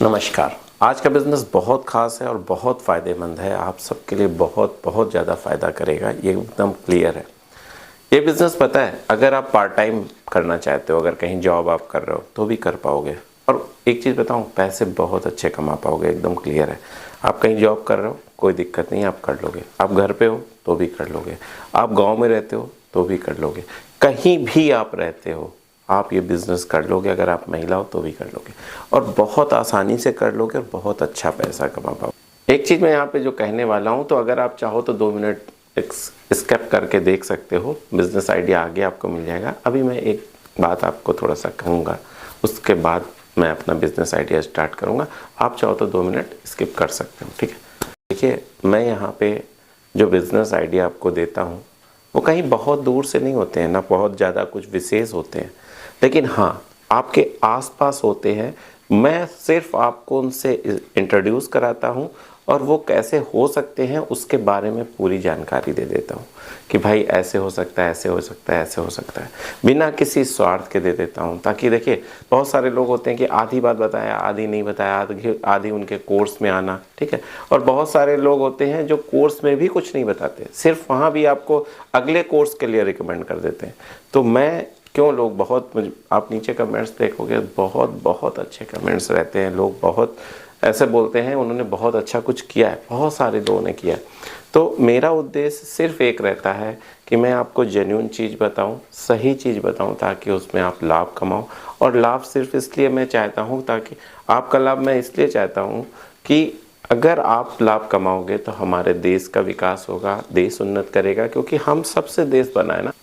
नमस्कार। आज का बिज़नेस बहुत ख़ास है और बहुत फ़ायदेमंद है। आप सबके लिए बहुत बहुत ज़्यादा फ़ायदा करेगा, ये एकदम क्लियर है। ये बिज़नेस पता है, अगर आप पार्ट टाइम करना चाहते हो, अगर कहीं जॉब आप कर रहे हो तो भी कर पाओगे। और एक चीज़ बताऊं, पैसे बहुत अच्छे कमा पाओगे, एकदम क्लियर है। आप कहीं जॉब कर रहे हो, कोई दिक्कत नहीं, आप कर लोगे। आप घर पे हो तो भी कर लोगे। आप गाँव में रहते हो तो भी कर लोगे। कहीं भी आप रहते हो आप ये बिज़नेस कर लोगे। अगर आप महिला हो तो भी कर लोगे और बहुत आसानी से कर लोगे और बहुत अच्छा पैसा कमा पाओगे। एक चीज़ मैं यहाँ पे जो कहने वाला हूँ, तो अगर आप चाहो तो 2 मिनट स्किप करके देख सकते हो, बिज़नेस आइडिया आगे आपको मिल जाएगा। अभी मैं एक बात आपको थोड़ा सा कहूँगा, उसके बाद मैं अपना बिज़नेस आइडिया स्टार्ट करूँगा। आप चाहो तो 2 मिनट स्किप कर सकते हो, ठीक है। देखिए, मैं यहाँ पे जो बिज़नेस आइडिया आपको देता हूँ वो कहीं बहुत दूर से नहीं होते हैं, ना बहुत ज़्यादा कुछ विशेष होते हैं, लेकिन हाँ आपके आसपास होते हैं। मैं सिर्फ आपको उनसे इंट्रोड्यूस कराता हूँ और वो कैसे हो सकते हैं उसके बारे में पूरी जानकारी दे देता हूँ कि भाई ऐसे हो सकता है, ऐसे हो सकता है, ऐसे हो सकता है, बिना किसी स्वार्थ के दे देता हूँ। ताकि देखिए, बहुत सारे लोग होते हैं कि आधी बात बताया, आधी नहीं बताया, आधी उनके कोर्स में आना, ठीक है। और बहुत सारे लोग होते हैं जो कोर्स में भी कुछ नहीं बताते, सिर्फ वहाँ भी आपको अगले कोर्स के लिए रिकमेंड कर देते हैं। तो मैं क्यों, लोग बहुत, आप नीचे कमेंट्स देखोगे बहुत बहुत अच्छे कमेंट्स रहते हैं। लोग बहुत ऐसे बोलते हैं उन्होंने बहुत अच्छा कुछ किया है, बहुत सारे लोगों ने किया है। तो मेरा उद्देश्य सिर्फ एक रहता है कि मैं आपको जेन्युइन चीज़ बताऊं, सही चीज़ बताऊं, ताकि उसमें आप लाभ कमाओ। और लाभ सिर्फ इसलिए मैं चाहता हूं, ताकि आपका लाभ मैं इसलिए चाहता हूं कि अगर आप लाभ कमाओगे तो हमारे देश का विकास होगा, देश उन्नत करेगा। क्योंकि हम सबसे देश बना है ना,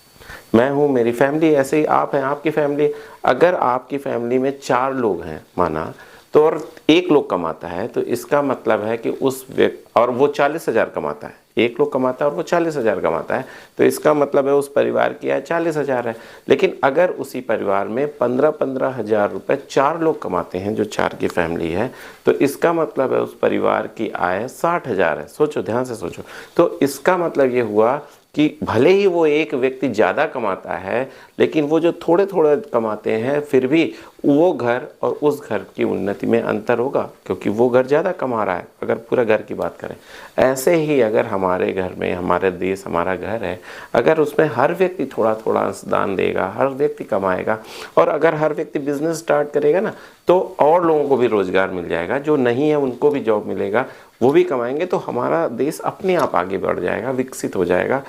मैं हूँ, मेरी फैमिली, ऐसे ही आप हैं, आपकी फैमिली। अगर आपकी फैमिली में 4 लोग हैं माना, तो और 1 लोग कमाता है, तो इसका मतलब है कि उस व्यक्ति, और वो 40,000 कमाता है, 1 लोग कमाता है और वो 40,000 कमाता है, तो इसका मतलब है उस परिवार की आय 40,000 है। लेकिन अगर उसी परिवार में 15-15 हज़ार रुपये 4 लोग कमाते हैं, जो 4 की फैमिली है, तो इसका मतलब है उस परिवार की आय 60,000 है। सोचो, ध्यान से सोचो। तो इसका मतलब ये हुआ कि भले ही वो एक व्यक्ति ज़्यादा कमाता है, लेकिन वो जो थोड़े थोड़े कमाते हैं, फिर भी वो घर और उस घर की उन्नति में अंतर होगा, क्योंकि वो घर ज़्यादा कमा रहा है। अगर पूरा घर की बात करें, ऐसे ही अगर हमारे घर में, हमारे देश हमारा घर है, अगर उसमें हर व्यक्ति थोड़ा थोड़ा अंशदान देगा, हर व्यक्ति कमाएगा, और अगर हर व्यक्ति बिजनेस स्टार्ट करेगा ना, तो और लोगों को भी रोज़गार मिल जाएगा, जो नहीं है उनको भी जॉब मिलेगा, वो भी कमाएंगे, तो हमारा देश अपने आप आगे बढ़ जाएगा, विकसित हो जाएगा।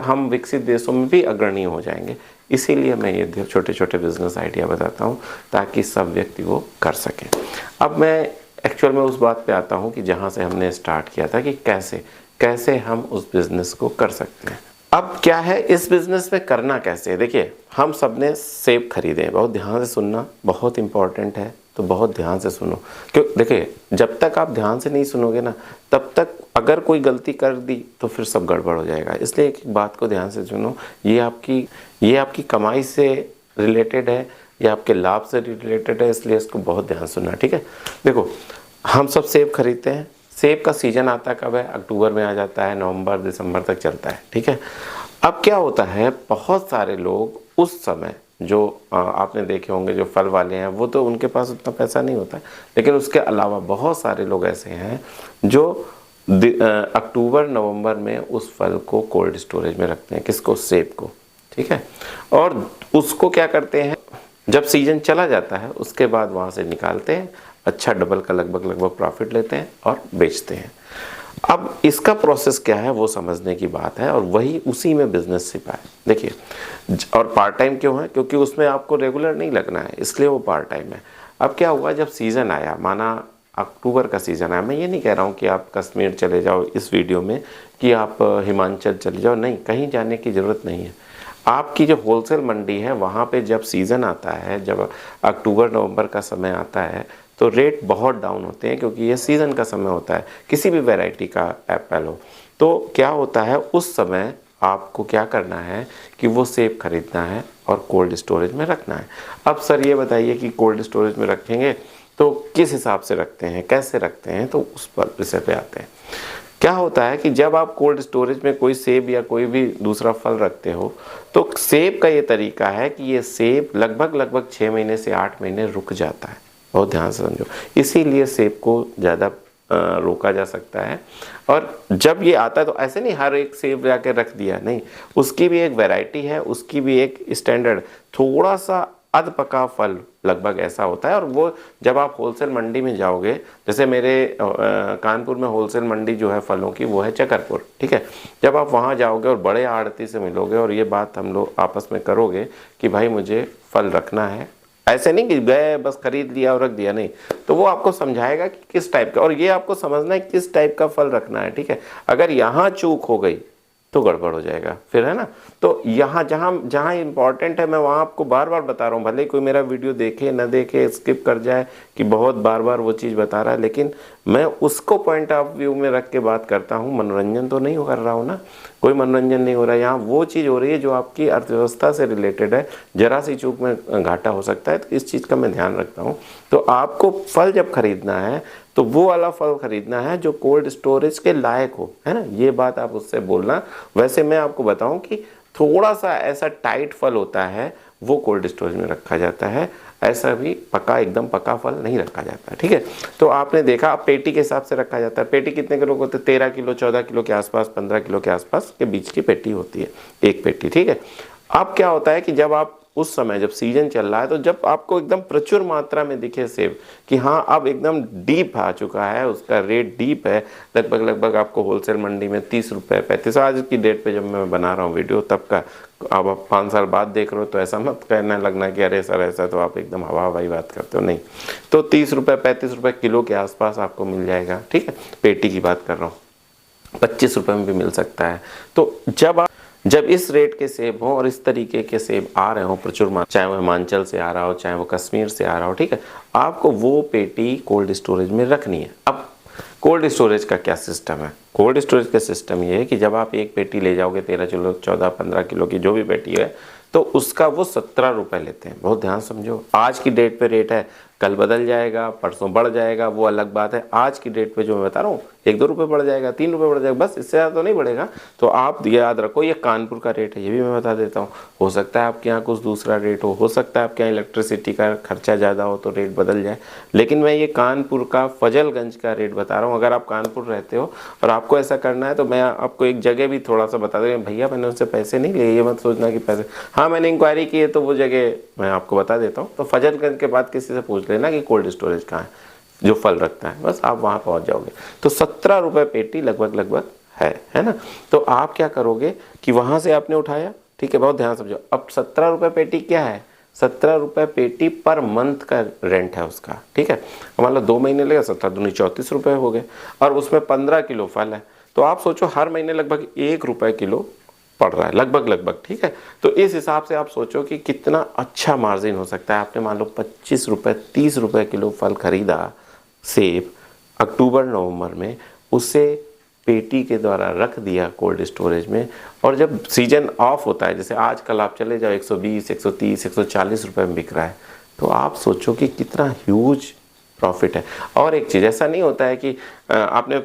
हम विकसित देशों में भी अग्रणी हो जाएंगे। इसीलिए मैं ये छोटे छोटे बिजनेस आइडिया बताता हूँ, ताकि सब व्यक्ति वो कर सकें। अब मैं एक्चुअल में उस बात पे आता हूँ कि जहाँ से हमने स्टार्ट किया था, कि कैसे कैसे हम उस बिज़नेस को कर सकते हैं। अब क्या है, इस बिज़नेस में करना कैसे है। देखिए, हम सब ने सेब खरीदे हैं, बहुत ध्यान से सुनना, बहुत इंपॉर्टेंट है, तो बहुत ध्यान से सुनो। क्यों, देखिए, जब तक आप ध्यान से नहीं सुनोगे ना, तब तक अगर कोई गलती कर दी तो फिर सब गड़बड़ हो जाएगा। इसलिए एक बात को ध्यान से सुनो, ये आपकी कमाई से रिलेटेड है, या आपके लाभ से रिलेटेड है, इसलिए इसको बहुत ध्यान सुनना, ठीक है। देखो, हम सब सेब खरीदते हैं। सेब का सीजन आता कब है? अक्टूबर में आ जाता है, नवंबर दिसंबर तक चलता है, ठीक है। अब क्या होता है, बहुत सारे लोग उस समय, जो आपने देखे होंगे, जो फल वाले हैं, वो तो उनके पास उतना पैसा नहीं होता है, लेकिन उसके अलावा बहुत सारे लोग ऐसे हैं जो अक्टूबर नवंबर में उस फल को कोल्ड स्टोरेज में रखते हैं। किसको? सेब को, ठीक है। और उसको क्या करते हैं, जब सीजन चला जाता है उसके बाद वहाँ से निकालते हैं, अच्छा डबल का लगभग प्रॉफिट लेते हैं और बेचते हैं। अब इसका प्रोसेस क्या है वो समझने की बात है, और वही उसी में बिजनेस सिपा है। देखिए, और पार्ट टाइम क्यों है? क्योंकि उसमें आपको रेगुलर नहीं लगना है, इसलिए वो पार्ट टाइम है। अब क्या हुआ, जब सीज़न आया, माना अक्टूबर का सीज़न आया, मैं ये नहीं कह रहा हूँ कि आप कश्मीर चले जाओ इस वीडियो में, कि आप हिमाचल चले जाओ, नहीं, कहीं जाने की ज़रूरत नहीं है। आपकी जो होलसेल मंडी है, वहाँ पे जब सीज़न आता है, जब अक्टूबर नवंबर का समय आता है, तो रेट बहुत डाउन होते हैं, क्योंकि ये सीज़न का समय होता है, किसी भी वैरायटी का एप्पल हो। तो क्या होता है, उस समय आपको क्या करना है कि वो सेब खरीदना है और कोल्ड स्टोरेज में रखना है। अब सर ये बताइए कि कोल्ड स्टोरेज में रखेंगे तो किस हिसाब से रखते हैं, कैसे रखते हैं, तो उस पर विषय पे आते हैं। क्या होता है कि जब आप कोल्ड स्टोरेज में कोई सेब या कोई भी दूसरा फल रखते हो, तो सेब का ये तरीका है कि ये सेब लगभग 6 महीने से 8 महीने रुक जाता है, बहुत ध्यान से समझो। इसीलिए सेब को ज़्यादा रोका जा सकता है। और जब ये आता है तो ऐसे नहीं हर एक सेब जाके रख दिया, नहीं, उसकी भी एक वैरायटी है, उसकी भी एक स्टैंडर्ड, थोड़ा सा अध पका फल लगभग ऐसा होता है। और वो जब आप होलसेल मंडी में जाओगे, जैसे मेरे कानपुर में होलसेल मंडी जो है फलों की वो है चकरपुर, ठीक है। जब आप वहाँ जाओगे और बड़े आड़ती से मिलोगे और ये बात हम लोग आपस में करोगे कि भाई मुझे फल रखना है, ऐसे नहीं कि गए बस खरीद लिया और रख दिया, नहीं, तो वो आपको समझाएगा कि किस टाइप का, और ये आपको समझना है किस टाइप का फल रखना है, ठीक है। अगर यहाँ चूक हो गई तो गड़बड़ हो जाएगा फिर, है ना। तो यहाँ जहाँ जहाँ इंपॉर्टेंट है मैं वहाँ आपको बार बार बता रहा हूँ, भले कोई मेरा वीडियो देखे ना देखे, स्किप कर जाए कि बहुत बार बार वो चीज़ बता रहा है, लेकिन मैं उसको पॉइंट ऑफ व्यू में रख के बात करता हूँ। मनोरंजन तो नहीं कर रहा हूँ ना, कोई मनोरंजन नहीं हो रहा है, यहाँ वो चीज़ हो रही है जो आपकी अर्थव्यवस्था से रिलेटेड है। जरा सी चूक में घाटा हो सकता है, तो इस चीज़ का मैं ध्यान रखता हूँ। तो आपको फल जब खरीदना है तो वो वाला फल खरीदना है जो कोल्ड स्टोरेज के लायक हो, है ना, ये बात आप उससे बोलना। वैसे मैं आपको बताऊं कि थोड़ा सा ऐसा टाइट फल होता है वो कोल्ड स्टोरेज में रखा जाता है, ऐसा भी पका एकदम पका फल नहीं रखा जाता है, ठीक है। तो आपने देखा अब पेटी के हिसाब से रखा जाता है। पेटी कितने किलो होते हैं? 13 किलो, 14 किलो के आसपास, 15 किलो के आसपास के बीच की पेटी होती है एक पेटी, ठीक है। अब क्या होता है कि जब आप उस समय जब सीजन चल रहा है तो जब आपको एकदम प्रचुर मात्रा में दिखे सेब कि हाँ अब एकदम डीप आ चुका है, उसका रेट डीप है, लगभग आपको होलसेल मंडी में 30 रुपये 35, आज की डेट पे जब मैं बना रहा हूँ वीडियो तब का, अब आप 5 साल बाद देख रहे हो तो ऐसा मत कहना लगना कि अरे सर ऐसा तो आप एकदम हवा हवाई बात करते हो, नहीं। तो 30 रुपये 35 रुपये किलो के आसपास आपको मिल जाएगा, ठीक है। पेटी की बात कर रहा हूँ, 25 रुपये में भी मिल सकता है। तो जब इस रेट के सेब हों और इस तरीके के सेब आ रहे हों प्रचुर मात्रा, चाहे वो हिमाचल से आ रहा हो, चाहे वो कश्मीर से आ रहा हो, ठीक है, आपको वो पेटी कोल्ड स्टोरेज में रखनी है। अब कोल्ड स्टोरेज का क्या सिस्टम है? कोल्ड स्टोरेज का सिस्टम ये है कि जब आप एक पेटी ले जाओगे 13 किलो 14 15 किलो की जो भी पेटी है, तो उसका वो 17 रुपये लेते हैं। बहुत ध्यान समझो, आज की डेट पे रेट है, कल बदल जाएगा, परसों बढ़ जाएगा, वो अलग बात है। आज की डेट पे जो मैं बता रहा हूँ 1-2 रुपये बढ़ जाएगा, 3 रुपये बढ़ जाएगा, बस, इससे ज़्यादा तो नहीं बढ़ेगा। तो आप याद रखो ये कानपुर का रेट है, ये भी मैं बता देता हूँ। हो सकता है आपके यहाँ कुछ दूसरा रेट हो सकता है आपके यहाँ इलेक्ट्रिसिटी का खर्चा ज़्यादा हो तो रेट बदल जाए, लेकिन मैं ये कानपुर का फजलगंज का रेट बता रहा हूँ। अगर आप कानपुर रहते हो और आपको ऐसा करना है तो मैं आपको एक जगह भी थोड़ा सा बता दूँ, भैया मैंने उनसे पैसे नहीं लिए, ये मत सोचना कि पैसे, हाँ मैंने इंक्वायरी की है तो वो जगह मैं आपको बता देता हूँ। तो फजलगंज के बाद किसी से पूछ लेना कि कोल्ड स्टोरेज कहाँ है जो फल रखता है, बस आप वहाँ पहुँच जाओगे। तो 17 रुपये पेटी लगभग है ना। तो आप क्या करोगे कि वहाँ से आपने उठाया, ठीक है, बहुत ध्यान समझो। अब 17 रुपये पेटी क्या है? 17 रुपये पेटी पर मंथ का रेंट है उसका, ठीक है। मान लो 2 महीने लगेगा, 17 दूनी 34 रुपये हो गए, और उसमें 15 किलो फल है। तो आप सोचो हर महीने लगभग 1 रुपये किलो पड़ रहा है, लगभग, ठीक है। तो इस हिसाब से आप सोचो कि कितना अच्छा मार्जिन हो सकता है। आपने मान लो 25 रुपये 30 रुपये किलो फल खरीदा सेब अक्टूबर नवंबर में, उसे पेटी के द्वारा रख दिया कोल्ड स्टोरेज में, और जब सीजन ऑफ होता है, जैसे आज कल आप चले जाओ 120 130 140 रुपये में बिक रहा है, तो आप सोचो कि कितना ह्यूज प्रॉफिट है। और एक चीज़, ऐसा नहीं होता है कि आपने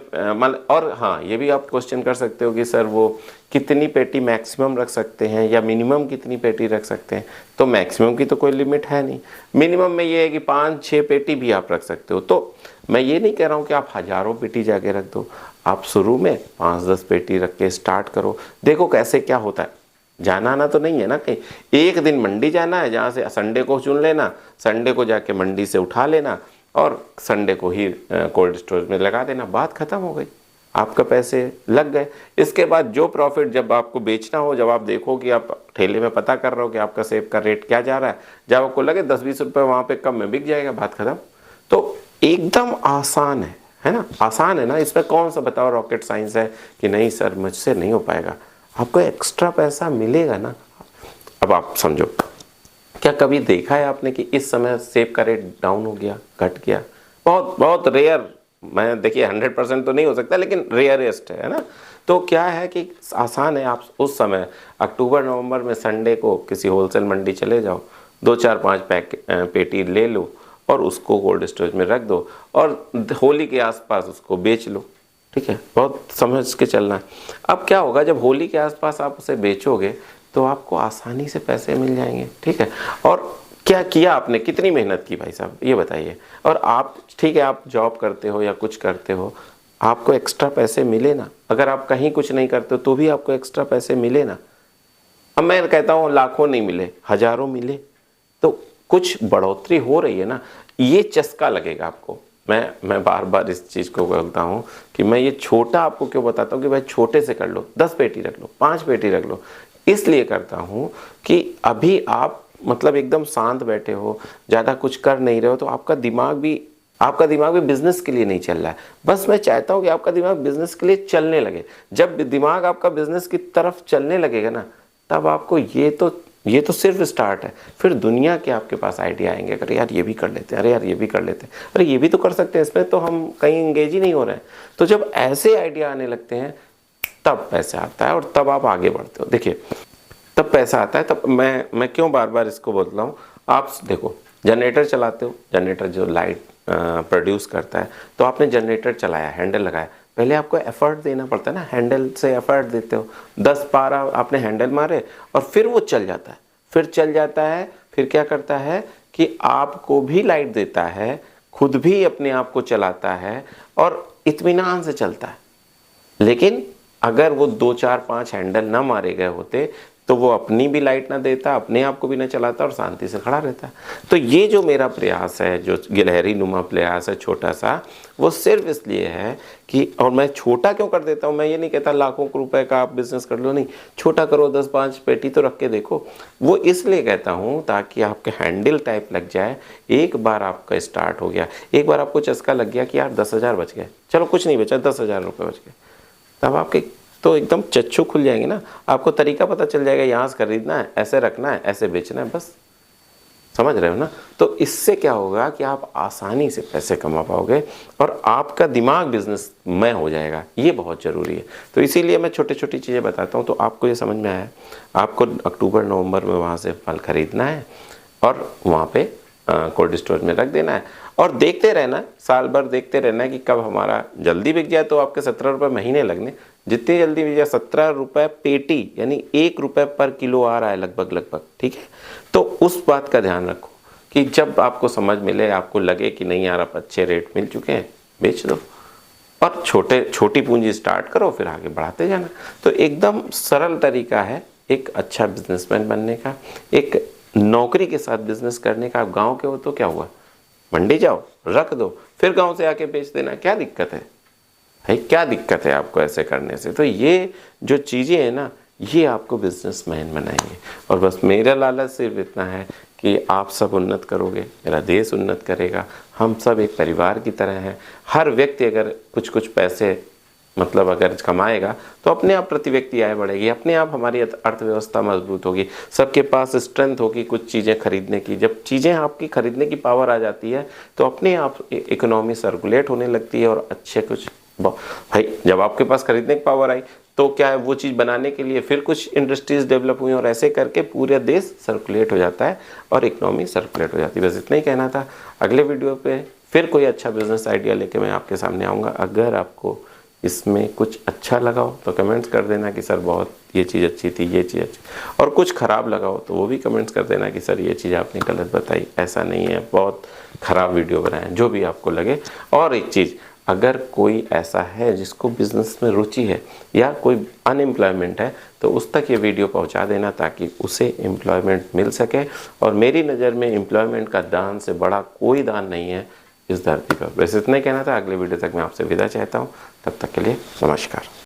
और हाँ, ये भी आप क्वेश्चन कर सकते हो कि सर वो कितनी पेटी मैक्सिमम रख सकते हैं या मिनिमम कितनी पेटी रख सकते हैं? तो मैक्सिमम की तो कोई लिमिट है नहीं, मिनिमम में ये है कि 5-6 पेटी भी आप रख सकते हो। तो मैं ये नहीं कह रहा हूँ कि आप हज़ारों पेटी जाके रख दो, आप शुरू में 5-10 पेटी रख के स्टार्ट करो, देखो कैसे क्या होता है। जाना आना तो नहीं है ना कहीं, एक दिन मंडी जाना है, जहाँ से संडे को चुन लेना, संडे को जाके मंडी से उठा लेना और संडे को ही कोल्ड स्टोरेज में लगा देना, बात खत्म हो गई, आपका पैसे लग गए। इसके बाद जो प्रॉफिट जब आपको बेचना हो, जब आप देखो कि आप ठेले में पता कर रहे हो कि आपका सेब का रेट क्या जा रहा है, जब आपको लगे 10-20 रुपये वहाँ पे कम में बिक जाएगा, बात खत्म। तो एकदम आसान है ना, आसान है ना, इसमें कौन सा बताओ रॉकेट साइंस है कि नहीं सर मुझसे नहीं हो पाएगा, आपको एक्स्ट्रा पैसा मिलेगा ना। अब आप समझो, क्या कभी देखा है आपने कि इस समय सेब का रेट डाउन हो गया, घट गया? बहुत रेयर, मैं देखिए 100% तो नहीं हो सकता लेकिन रेयरेस्ट है ना। तो क्या है कि आसान है, आप उस समय अक्टूबर नवंबर में संडे को किसी होलसेल मंडी चले जाओ, 2-4-5 पेटी ले लो और उसको कोल्ड स्टोरेज में रख दो और होली के आसपास उसको बेच लो, ठीक है, बहुत समझ के चलना है। अब क्या होगा, जब होली के आसपास आप उसे बेचोगे तो आपको आसानी से पैसे मिल जाएंगे, ठीक है। और क्या किया आपने, कितनी मेहनत की भाई साहब, ये बताइए। और आप ठीक है, आप जॉब करते हो या कुछ करते हो, आपको एक्स्ट्रा पैसे मिले ना। अगर आप कहीं कुछ नहीं करते हो तो भी आपको एक्स्ट्रा पैसे मिले ना। अब मैं कहता हूँ लाखों नहीं मिले, हजारों मिले, तो कुछ बढ़ोतरी हो रही है ना, ये चस्का लगेगा आपको। मैं बार बार इस चीज़ को बोलता हूँ कि मैं ये छोटा आपको क्यों बताता हूँ कि भाई छोटे से कर लो, 10 पेटी रख लो, 5 पेटी रख लो। इसलिए करता हूँ कि अभी आप मतलब एकदम शांत बैठे हो, ज़्यादा कुछ कर नहीं रहे हो, तो आपका दिमाग भी बिजनेस के लिए नहीं चल रहा है। बस मैं चाहता हूँ कि आपका दिमाग बिजनेस के लिए चलने लगे। जब दिमाग आपका बिजनेस की तरफ चलने लगेगा ना, तब आपको ये तो सिर्फ स्टार्ट है। फिर दुनिया के आपके पास आइडिया आएंगे, अरे यार ये भी कर लेते हैं, अरे यार ये भी कर लेते हैं, अरे ये भी तो कर सकते हैं, इसमें तो हम कहीं इंगेज ही नहीं हो रहे हैं। तो जब ऐसे आइडिया आने लगते हैं तब पैसा आता है और तब आप आगे बढ़ते हो। देखिए, तब पैसा आता है। तब मैं क्यों बार बार इसको बोलता हूँ, आप देखो जनरेटर चलाते हो, जनरेटर जो लाइट प्रोड्यूस करता है, तो आपने जनरेटर चलाया, हैंडल लगाया, पहले आपको एफर्ट देना पड़ता है ना, हैंडल से एफर्ट देते हो, 10-12 आपने हैंडल मारे और फिर वो चल जाता है। फिर क्या करता है कि आपको भी लाइट देता है, खुद भी अपने आप को चलाता है और इत्मीनान से चलता है। लेकिन अगर वो 2-4-5 हैंडल ना मारे गए होते तो वो अपनी भी लाइट ना देता, अपने आप को भी ना चलाता और शांति से खड़ा रहता। तो ये जो मेरा प्रयास है, जो गिलहरी नुमा प्रयास है छोटा सा, वो सिर्फ इसलिए है कि, और मैं छोटा क्यों कर देता हूँ, मैं ये नहीं कहता लाखों रुपए का आप बिजनेस कर लो, नहीं, छोटा करो, 10-5 पेटी तो रख के देखो। वो इसलिए कहता हूँ ताकि आपके हैंडल टाइप लग जाए। एक बार आपका स्टार्ट हो गया, एक बार आपको चस्का लग गया कि यार 10,000 बच गए, चलो कुछ नहीं बचा, 10,000 रुपये बच गए, तब आपके तो एकदम चच्चू खुल जाएंगे ना। आपको तरीका पता चल जाएगा, यहाँ से खरीदना है, ऐसे रखना है, ऐसे बेचना है, बस। समझ रहे हो ना। तो इससे क्या होगा कि आप आसानी से पैसे कमा पाओगे और आपका दिमाग बिजनेस में हो जाएगा। ये बहुत ज़रूरी है। तो इसीलिए मैं छोटी छोटी चीज़ें बताता हूँ। तो आपको ये समझ में आया, आपको अक्टूबर-नवंबर में वहाँ से फल खरीदना है और वहाँ पे कोल्ड स्टोरेज में रख देना है और देखते रहना, साल भर देखते रहना है कि कब हमारा जल्दी बिक जाए तो आपके 17 रुपये महीने लगने, जितनी जल्दी बिक जाए 17 रुपये पेटी, यानी 1 रुपये पर किलो आ रहा है लगभग, ठीक है। तो उस बात का ध्यान रखो कि जब आपको समझ मिले, आपको लगे कि नहीं यार अब अच्छे रेट मिल चुके हैं, बेच दो और छोटी पूंजी स्टार्ट करो, फिर आगे बढ़ाते जाना। तो एकदम सरल तरीका है एक अच्छा बिजनेसमैन बनने का, एक नौकरी के साथ बिजनेस करने का। आप गांव के हो तो क्या हुआ, मंडी जाओ, रख दो, फिर गांव से आके बेच देना, क्या दिक्कत है भाई, क्या दिक्कत है आपको ऐसे करने से। तो ये जो चीज़ें हैं ना, ये आपको बिजनेसमैन बनाएंगे। और बस मेरा लालच सिर्फ इतना है कि आप सब उन्नत करोगे, मेरा देश उन्नत करेगा, हम सब एक परिवार की तरह हैं। हर व्यक्ति अगर कुछ पैसे मतलब अगर कमाएगा तो अपने आप प्रति व्यक्ति आय बढ़ेगी, अपने आप हमारी अर्थव्यवस्था मजबूत होगी, सबके पास स्ट्रेंथ होगी कुछ चीज़ें खरीदने की। जब चीज़ें आपकी खरीदने की पावर आ जाती है तो अपने आप इकोनॉमी सर्कुलेट होने लगती है और अच्छे कुछ भाई, जब आपके पास खरीदने की पावर आई तो क्या है, वो चीज़ बनाने के लिए फिर कुछ इंडस्ट्रीज डेवलप हुई और ऐसे करके पूरे देश सर्कुलेट हो जाता है और इकोनॉमी सर्कुलेट हो जाती है। बस इतना ही कहना था। अगले वीडियो पे फिर कोई अच्छा बिजनेस आइडिया लेके मैं आपके सामने आऊँगा। अगर आपको इसमें कुछ अच्छा लगा हो तो कमेंट्स कर देना कि सर बहुत ये चीज़ अच्छी थी, ये चीज़ अच्छी, और कुछ ख़राब लगा हो तो वो भी कमेंट्स कर देना कि सर ये चीज़ आपने गलत बताई, ऐसा नहीं है, बहुत ख़राब वीडियो बनाए, जो भी आपको लगे। और एक चीज़, अगर कोई ऐसा है जिसको बिज़नेस में रुचि है या कोई अनएम्प्लॉयमेंट है तो उस तक ये वीडियो पहुंचा देना ताकि उसे एम्प्लॉयमेंट मिल सके। और मेरी नज़र में एम्प्लॉयमेंट का दान से बड़ा कोई दान नहीं है इस धरती पर। बस इतना ही कहना था। अगले वीडियो तक मैं आपसे विदा चाहता हूँ, तब तक के लिए नमस्कार।